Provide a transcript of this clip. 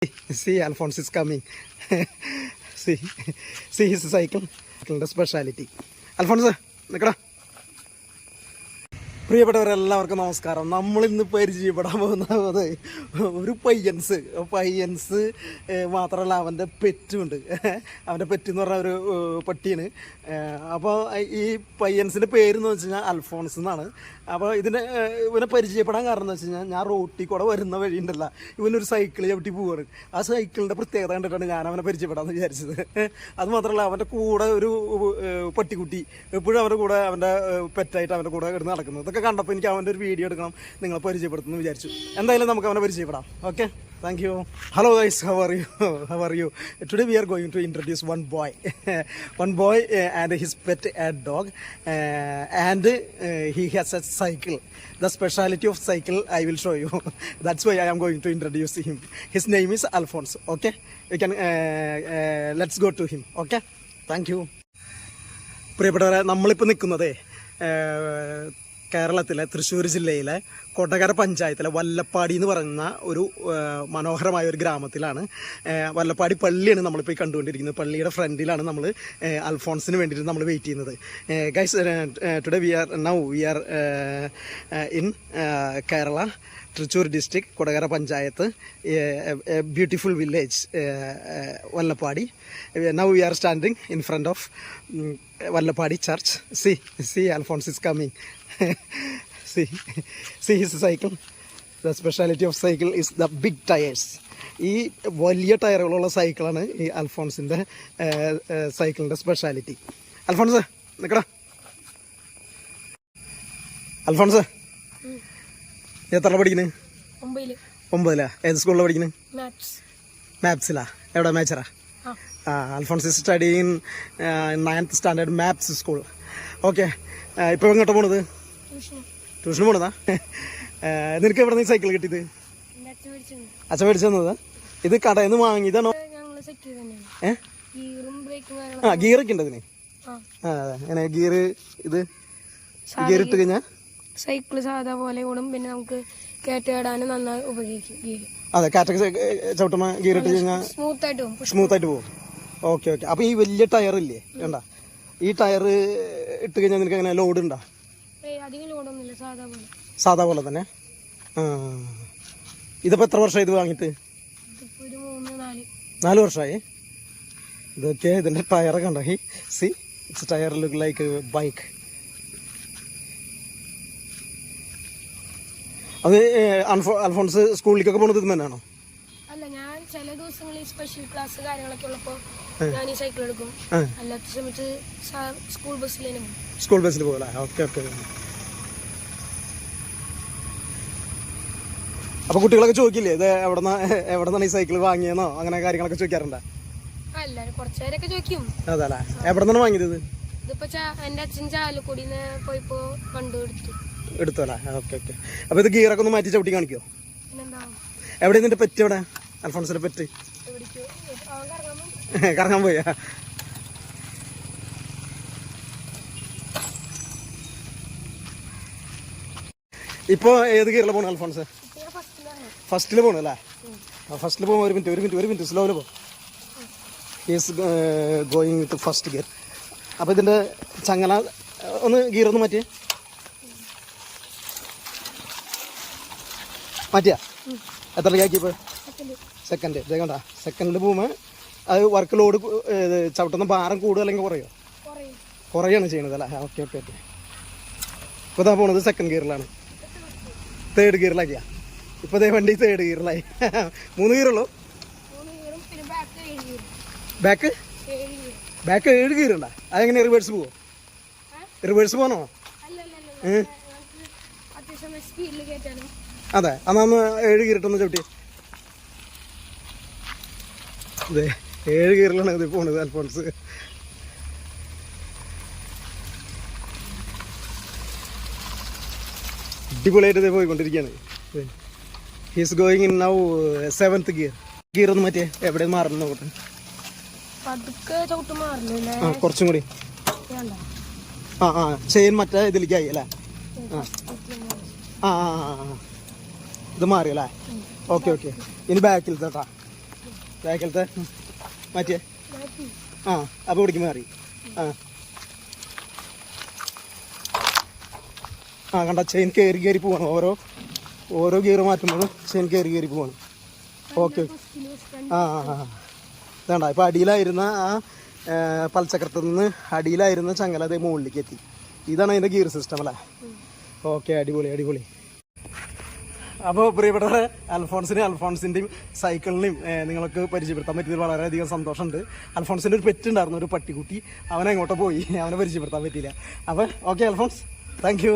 See, Alphonse is coming. see his cycle. The speciality. Alphonse, nikada. പ്രിയപ്പെട്ടവരെല്ലാവർക്കും നമസ്കാരം. നമ്മളിന്ന് പരിചയപ്പെടാൻ പോകുന്നത് ഒരു പയ്യൻസ് മാത്രമല്ല, അവൻ്റെ പെറ്റുമുണ്ട്. അവൻ്റെ പെറ്റ് എന്ന് പറഞ്ഞ ഒരു പട്ടിയാണ്. അപ്പോൾ ഈ പയ്യൻസിൻ്റെ പേരെന്ന് വെച്ച് കഴിഞ്ഞാൽ അൽഫോൺസ് എന്നാണ്. അപ്പോൾ ഇവനെ പരിചയപ്പെടാൻ കാരണം എന്ന് വെച്ച് കഴിഞ്ഞാൽ, ഞാൻ റോട്ടിൽ കൂടെ വരുന്ന വഴിയുണ്ടല്ല, ഇവനൊരു സൈക്കിൾ ചവിട്ടി പോവാണ്. ആ സൈക്കിളിൻ്റെ പ്രത്യേകത കണ്ടിട്ടാണ് ഞാൻ അവനെ പരിചയപ്പെടാമെന്ന് വിചാരിച്ചത്. അത് മാത്രമല്ല, അവൻ്റെ കൂടെ ഒരു പട്ടിക്കുട്ടി എപ്പോഴും അവൻ്റെ കൂടെ, അവൻ്റെ പെറ്റായിട്ട് അവൻ്റെ കൂടെ കിടന്ന് നടക്കുന്നത്. ഇതൊക്കെ കണ്ടപ്പോൾ എനിക്ക് അവൻ്റെ ഒരു വീഡിയോ എടുക്കണം, നിങ്ങളെ പരിചയപ്പെടുത്തുമെന്ന് വിചാരിച്ചു. എന്തായാലും നമുക്ക് അവനെ പരിചയപ്പെടാം. Okay, thank you. Hello guys, how are you? Today we are going to introduce one boy and his pet, a dog, and he has a cycle. The speciality of cycle I will show you. That's why I am going to introduce him. His name is Alphonse. Okay, we can let's go to him. Okay, thank you. പ്രിയപ്പെട്ടവരെ, നമ്മളിപ്പോൾ നിൽക്കുന്നത് കേരളത്തിലെ തൃശ്ശൂർ ജില്ലയിലെ കൊടകര പഞ്ചായത്തിലെ വല്ലപ്പാടി എന്ന് പറയുന്ന ഒരു മനോഹരമായ ഒരു ഗ്രാമത്തിലാണ്. വല്ലപ്പാടി പള്ളിയാണ് നമ്മളിപ്പോൾ ഈ കണ്ടുകൊണ്ടിരിക്കുന്നത്. പള്ളിയുടെ ഫ്രണ്ടിലാണ് നമ്മൾ അൽഫോൺസിന് വേണ്ടിയിട്ട് നമ്മൾ വെയിറ്റ് ചെയ്യുന്നത്. Guys, today we are in Kerala, Thrissur district, Kodakara panchayat, beautiful village Vallappadi. Now we are standing in front of Vallapadi church. See Alphonse is coming. see his cycle. The speciality of cycle is the big tires. ഈ വലിയ ടയറുകളുള്ള സൈക്കിളാണ് ഈ അൽഫോൺസിൻ്റെ സൈക്കിളിൻ്റെ speciality. Alphons നിൽക്കടാ. Alphons എത്ര പഠിക്കുന്നത്? 9. ഏത് സ്കൂളിലാണ് പഠിക്കുന്നത്? മാപ്സിലാ. എവിടെ? മേച്ചറാ? Alphonse is studying in 9th standard Maps school. Okay, ഇപ്പോൾ എങ്ങോട്ടാ പോണത്? ട്യൂഷന് പോണതാ? നിനക്ക് എവിടെ നിന്ന് സൈക്കിൾ കിട്ടിയത്? അച്ഛൻ മേടിച്ചു തന്നത്? ഇത് കടയിൽ നിന്ന് വാങ്ങിയതാണോ? ഗിയറൊക്കെ ഉണ്ട് അതിന്? അങ്ങനെ ഗിയർ ഇട്ട് കഴിഞ്ഞാൽ സൈക്കിള് സാധാ പോലെ ഓടും. പിന്നെ നമുക്ക് കേറ്റാടാനും നന്നായി ഉപയോഗിക്കും. അതെ, കാറ്റൊക്കെ ചവിട്ടുമ്പോൾ ഗിയർ ഇട്ട് കഴിഞ്ഞാൽ സ്മൂത്തായിട്ട് പോകും. ഓക്കെ. അപ്പോൾ ഈ വലിയ ടയറില്ലേ, വേണ്ട, ഈ ടയർ ഇട്ട് കഴിഞ്ഞാൽ നിനക്ക് അങ്ങനെ ലോഡ് ഉണ്ടോ? സാധാ പോലെ തന്നെ. ഇതിപ്പോൾ എത്ര വർഷമായി ഇത് വാങ്ങിയിട്ട്? 4 വർഷമായി. ഇതൊക്കെ ഇതിൻ്റെ ടയറൊക്കെ ഉണ്ടോ? See it's tyre look like bike. അത് അൽഫോൺസ് സ്കൂളിലേക്കൊക്കെ പോകുന്നത് ഇത് തന്നെയാണോ? അല്ല, ഞാൻ ചില ദിവസങ്ങളിൽ സ്പെഷ്യൽ ക്ലാസ് കാര്യങ്ങളൊക്കെ ഉള്ളപ്പോൾ ഞാൻ ഈ സൈക്കിൾ എടുക്കും. അല്ലാത്ത സമയത്ത് സ്കൂൾ ബസ്സിൽ പോകല. ഓക്കെ. അപ്പൊ കുട്ടികളൊക്കെ ചോദിക്കില്ലേ ഇത് എവിടെന്നാണ് ഈ സൈക്കിൾ വാങ്ങിയെന്നോ അങ്ങനെ കാര്യങ്ങളൊക്കെ ചോദിക്കാറുണ്ടോ? എല്ലാരും കുറച്ചുപേരൊക്കെ ചോദിക്കും. അതല്ലേ, എവിടെ നിന്നാണ് വാങ്ങിയത്? ഇതിപ്പോ എന്റെ അച്ഛൻ ചാലക്കുടിന്ന് പോയിപ്പോ എടുത്തല്ലേ. ഓക്കെ. അപ്പൊ ഇത് ഗിയറൊക്കെ ഒന്ന് മാറ്റി ചവിട്ടി കാണിക്കോ? എവിടെ നിന്റെ പെറ്റ്? എവിടെ അൽഫോൺസിന്റെ പെറ്റ്? കറങ്ങാൻ പോയാ? ഇപ്പൊ ഏത് ഗിയറിൽ പോണു അൽഫോൺസ്? ഫസ്റ്റില് പോണു അല്ലേ? ഫസ്റ്റില് പോകുമ്പോ ഒരു മിനിറ്റ് സ്ലോയില് പോകും. Is going with first gear. അപ്പൊ ഇതിന്റെ ചങ്ങല ഒന്ന് ഗിയർ ഒന്ന് മാറ്റിയ എത്ര രൂപയാക്കിയപ്പോൾ? സെക്കൻഡ്. കണ്ട, സെക്കൻഡിൽ പോകുമ്പോൾ അത് വർക്ക് ലോഡ് ചവിട്ടുന്ന ഭാരം കൂടുക അല്ലെങ്കിൽ കുറയാണ് ചെയ്യണത് അല്ലേ? ഓക്കെ. ഇപ്പോൾ ഇതാ പോണത് സെക്കൻഡ് ഗിയറിലാണ്. 3rd ഗിയറിലാക്കിയാ ഇപ്പോൾ ഇതേ വണ്ടി 3rd ഗിയറിലായി. 3 ഗിയറുള്ളൂ. ബാക്ക് 7 ഗിയർ ഉണ്ടാ? അതെങ്ങനെ റിവേഴ്സ് പോവോ? റിവേഴ്സ് പോകണോ? അതെ, അന്ന് 7 ഗിയറിട്ടൊന്ന് ചവിട്ടി. അതെ, 7 ഗിയറിലാണ് ഇത് പോണത് അൽഫോൺസ്. അടിപൊളിയായിട്ട് ഇത് പോയിക്കൊണ്ടിരിക്കുകയാണ്. He's going in now 7th gear. Gear ഒന്ന് മാറ്റിയേ, എവിടെ മാറുന്നു നോക്കട്ടെ. കുറച്ചും കൂടി. ചെയിൻ മറ്റേ ഇതിലേക്കായി അല്ലേ? ഇത് മാറിയല്ലേ? ഓക്കെ. ഇനി ബാക്കിൽ കേട്ടാ ബാക്കിലത്തെ മാറ്റിയേ മാറ്റി. ആ അപ്പോൾ പിടിക്കുമ്പോൾ മാറി ആ ആ കണ്ട ചെയിൻ കയറി കയറി പോവാണ് ഓരോ ഗിയർ മാറ്റുമ്പോഴും ചെയിൻ കയറി കയറി പോവാണ് ഓക്കെ ഫസ്റ്റില് ആ ആ ആ വേണ്ട ഇപ്പോൾ അടിയിലായിരുന്ന ആ പൽച്ചക്രത്തിൽ നിന്ന് അടിയിലായിരുന്ന ചങ്ങല അതേ മുകളിലേക്ക് എത്തി. ഇതാണ് അതിൻ്റെ ഗിയർ സിസ്റ്റം അല്ലേ? ഓക്കെ, അടിപൊളി അടിപൊളി. അപ്പോൾ പ്രിയപ്പെട്ടവരെ, അൽഫോൺസിൻ്റെയും സൈക്കിളിനെയും നിങ്ങൾക്ക് പരിചയപ്പെടുത്താൻ പറ്റിയത് വളരെയധികം സന്തോഷമുണ്ട്. അൽഫോൺസിൻ്റെ ഒരു പെറ്റ് ഉണ്ടായിരുന്നു, ഒരു പട്ടിക്കുട്ടി. അവനെ എങ്ങോട്ടോ പോയി, അവനെ പരിചയപ്പെടുത്താൻ പറ്റിയില്ല. അപ്പോൾ ഓക്കെ അൽഫോൺസ്, താങ്ക് യു.